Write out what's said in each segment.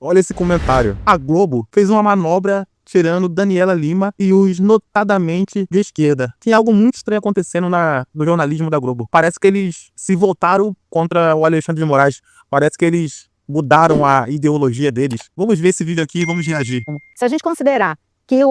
Olha esse comentário. A Globo fez uma manobra tirando Daniela Lima e os notadamente de esquerda. Tem algo muito estranho acontecendo no jornalismo da Globo. Parece que eles se voltaram contra o Alexandre de Moraes. Parece que eles mudaram a ideologia deles. Vamos ver esse vídeo aqui e vamos reagir. Se a gente considerar que a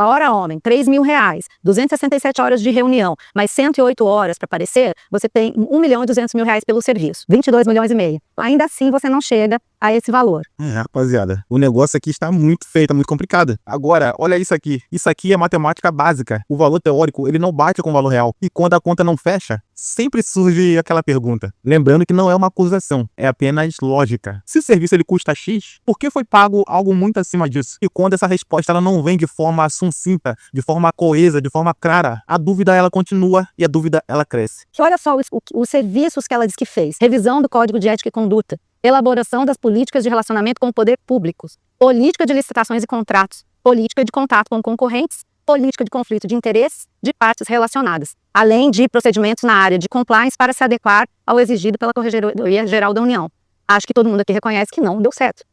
hora homem, R$3.000, 267 horas de reunião, mais 108 horas para aparecer, você tem R$1.200.000 pelo serviço, 22 milhões e meio. Ainda assim, você não chega a esse valor. Rapaziada, o negócio aqui está muito feio, tá muito complicado. Agora, olha isso aqui. Isso aqui é matemática básica. O valor teórico, ele não bate com o valor real. E quando a conta não fecha, sempre surge aquela pergunta. Lembrando que não é uma acusação, é apenas lógica. Se o serviço ele custa X, por que foi pago algo muito acima disso? E quando essa resposta ela não vem de forma sucinta, de forma coesa, de forma clara, a dúvida ela continua e a dúvida ela cresce. Olha só os serviços que ela diz que fez. Revisão do Código de Ética e Conduta. Elaboração das políticas de relacionamento com o poder público, política de licitações e contratos, política de contato com concorrentes, política de conflito de interesses de partes relacionadas, além de procedimentos na área de compliance para se adequar ao exigido pela Corregedoria Geral da União. Acho que todo mundo aqui reconhece que não deu certo.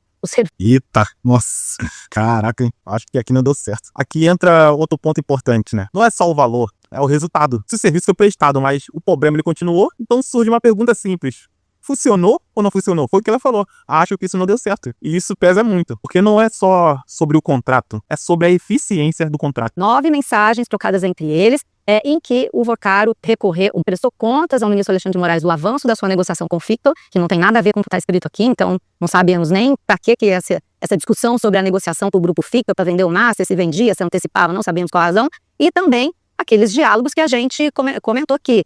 Eita, nossa, caraca, hein? Acho que aqui não deu certo. Aqui entra outro ponto importante, né? Não é só o valor, é o resultado. Se o serviço foi prestado, mas o problema ele continuou, então surge uma pergunta simples. Funcionou ou não funcionou? Foi o que ela falou. Acho que isso não deu certo. E isso pesa muito, porque não é só sobre o contrato, é sobre a eficiência do contrato. 9 mensagens trocadas entre eles, em que o Vorcaro prestou contas ao ministro Alexandre de Moraes do avanço da sua negociação com o Fictor, que não tem nada a ver com o que está escrito aqui, então não sabemos nem para que essa discussão sobre a negociação com o grupo Fictor, para vender o Master, se vendia, se antecipava, não sabemos qual a razão, e também aqueles diálogos que a gente comentou aqui.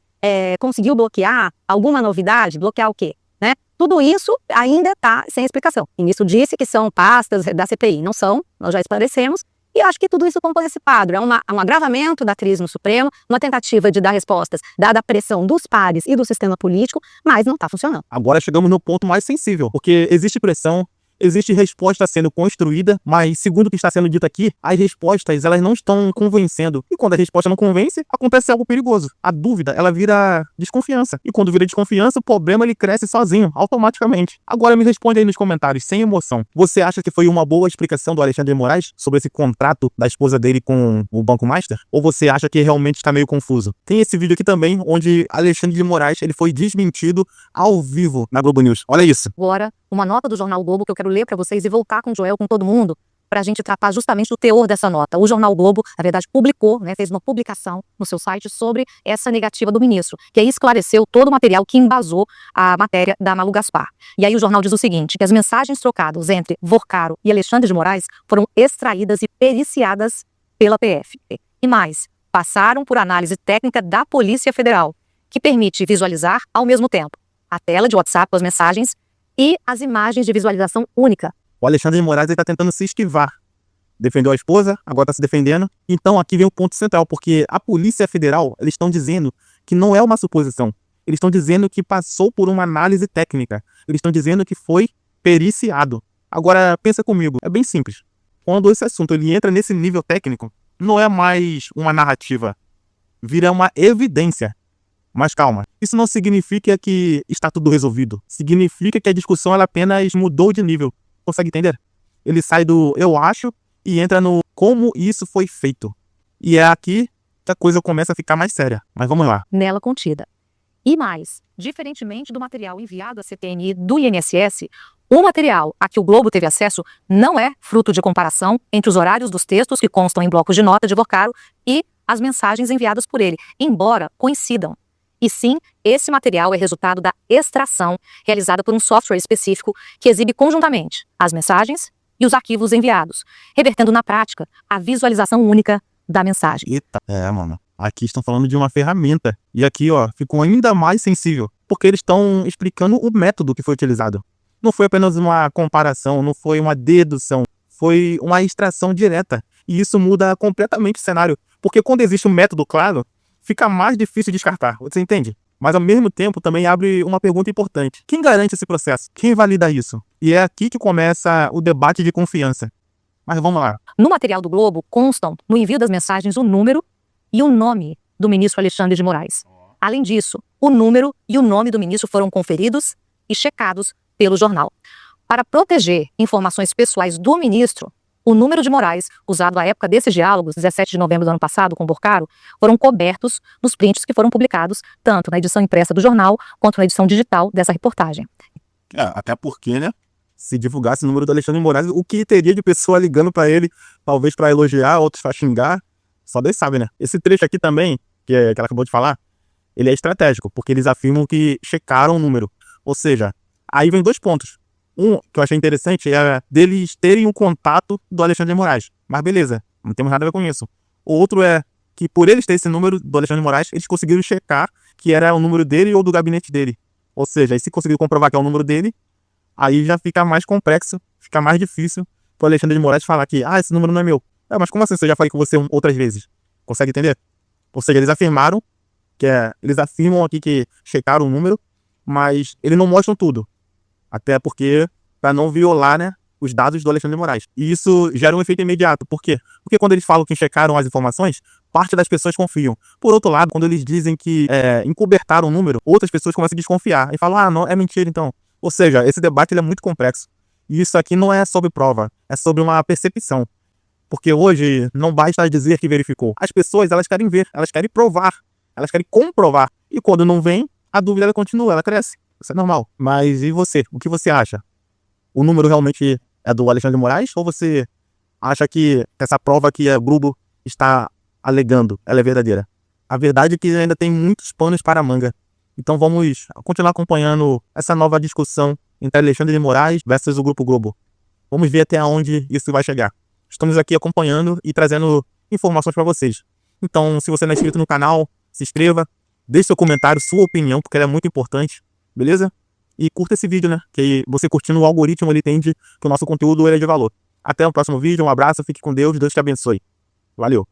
Conseguiu bloquear alguma novidade? Bloquear o quê? Né? Tudo isso ainda está sem explicação. O ministro disse que são pastas da CPI. Não são, nós já esclarecemos. E eu acho que tudo isso compõe esse quadro. É um agravamento da atriz no Supremo, uma tentativa de dar respostas, dada a pressão dos pares e do sistema político, mas não está funcionando. Agora chegamos no ponto mais sensível, porque existe pressão, existe resposta sendo construída, mas segundo o que está sendo dito aqui, as respostas elas não estão convencendo. E quando a resposta não convence, acontece algo perigoso. A dúvida, ela vira desconfiança. E quando vira desconfiança, o problema ele cresce sozinho, automaticamente. Agora me responde aí nos comentários, sem emoção. Você acha que foi uma boa explicação do Alexandre de Moraes sobre esse contrato da esposa dele com o Banco Master? Ou você acha que realmente está meio confuso? Tem esse vídeo aqui também, onde Alexandre de Moraes ele foi desmentido ao vivo na Globo News. Olha isso. Agora, uma nota do Jornal Globo que eu quero ler para vocês e voltar com o Joel, com todo mundo, para a gente tratar justamente do teor dessa nota. O Jornal Globo, na verdade, publicou, fez uma publicação no seu site sobre essa negativa do ministro, que aí esclareceu todo o material que embasou a matéria da Malu Gaspar. E aí o jornal diz o seguinte, que as mensagens trocadas entre Vorcaro e Alexandre de Moraes foram extraídas e periciadas pela PF. E mais, passaram por análise técnica da Polícia Federal, que permite visualizar ao mesmo tempo a tela de WhatsApp com as mensagens e as imagens de visualização única. O Alexandre de Moraes está tentando se esquivar. Defendeu a esposa, agora está se defendendo. Então aqui vem o ponto central, porque a Polícia Federal, eles estão dizendo que não é uma suposição. Eles estão dizendo que passou por uma análise técnica. Eles estão dizendo que foi periciado. Agora, pensa comigo, é bem simples. Quando esse assunto ele entra nesse nível técnico, não é mais uma narrativa. Vira uma evidência. Mas calma, isso não significa que está tudo resolvido. Significa que a discussão ela apenas mudou de nível. Consegue entender? Ele sai do eu acho e entra no como isso foi feito. E é aqui que a coisa começa a ficar mais séria. Mas vamos lá. Nela contida. E mais, diferentemente do material enviado à CPMI do INSS, o material a que o Globo teve acesso não é fruto de comparação entre os horários dos textos que constam em blocos de nota de Vorcaro e as mensagens enviadas por ele, embora coincidam. E sim, esse material é resultado da extração realizada por um software específico que exibe conjuntamente as mensagens e os arquivos enviados, revertendo na prática a visualização única da mensagem. Eita, mano. Aqui estão falando de uma ferramenta. E aqui, ó, ficou ainda mais sensível, porque eles estão explicando o método que foi utilizado. Não foi apenas uma comparação, não foi uma dedução, foi uma extração direta. E isso muda completamente o cenário, porque quando existe um método claro, fica mais difícil de descartar, você entende? Mas ao mesmo tempo também abre uma pergunta importante. Quem garante esse processo? Quem valida isso? E é aqui que começa o debate de confiança. Mas vamos lá. No material do Globo constam, no envio das mensagens, o número e o nome do ministro Alexandre de Moraes. Além disso, o número e o nome do ministro foram conferidos e checados pelo jornal. Para proteger informações pessoais do ministro, o número de Moraes, usado à época desses diálogos, 17 de novembro do ano passado, com Borcaro, foram cobertos nos prints que foram publicados, tanto na edição impressa do jornal, quanto na edição digital dessa reportagem. Até porque, né, se divulgasse o número do Alexandre de Moraes, o que teria de pessoa ligando para ele, talvez para elogiar, outros para xingar, só Deus sabe, né? Esse trecho aqui também, que ela acabou de falar, ele é estratégico, porque eles afirmam que checaram o número. Ou seja, aí vem 2 pontos. Um que eu achei interessante é deles terem um contato do Alexandre de Moraes. Mas beleza, não temos nada a ver com isso. O outro é que por eles terem esse número do Alexandre de Moraes, eles conseguiram checar que era o número dele ou do gabinete dele. Ou seja, aí se conseguir comprovar que é o número dele, aí já fica mais complexo, fica mais difícil pro Alexandre de Moraes falar que, esse número não é meu. Mas como assim? Eu já falei com você outras vezes. Consegue entender? Ou seja, eles afirmaram eles afirmam aqui que checaram o número, mas eles não mostram tudo. Até porque, para não violar, né, os dados do Alexandre de Moraes. E isso gera um efeito imediato. Por quê? Porque quando eles falam que checaram as informações, parte das pessoas confiam. Por outro lado, quando eles dizem que encobertaram o número, outras pessoas começam a desconfiar. E falam, não, é mentira então. Ou seja, esse debate ele é muito complexo. E isso aqui não é sobre prova, é sobre uma percepção. Porque hoje não basta dizer que verificou. As pessoas, elas querem ver, elas querem provar, elas querem comprovar. E quando não vem, a dúvida ela continua, ela cresce. Isso é normal. Mas e você? O que você acha? O número realmente é do Alexandre de Moraes? Ou você acha que essa prova que a Grupo está alegando, ela é verdadeira? A verdade é que ainda tem muitos panos para a manga. Então vamos continuar acompanhando essa nova discussão entre Alexandre de Moraes versus o Grupo Globo. Vamos ver até onde isso vai chegar. Estamos aqui acompanhando e trazendo informações para vocês. Então, se você não é inscrito no canal, se inscreva, deixe seu comentário, sua opinião, porque ela é muito importante, beleza? E curta esse vídeo, né? Que você curtindo o algoritmo, ele entende que o nosso conteúdo ele é de valor. Até o próximo vídeo, um abraço, fique com Deus, Deus te abençoe. Valeu!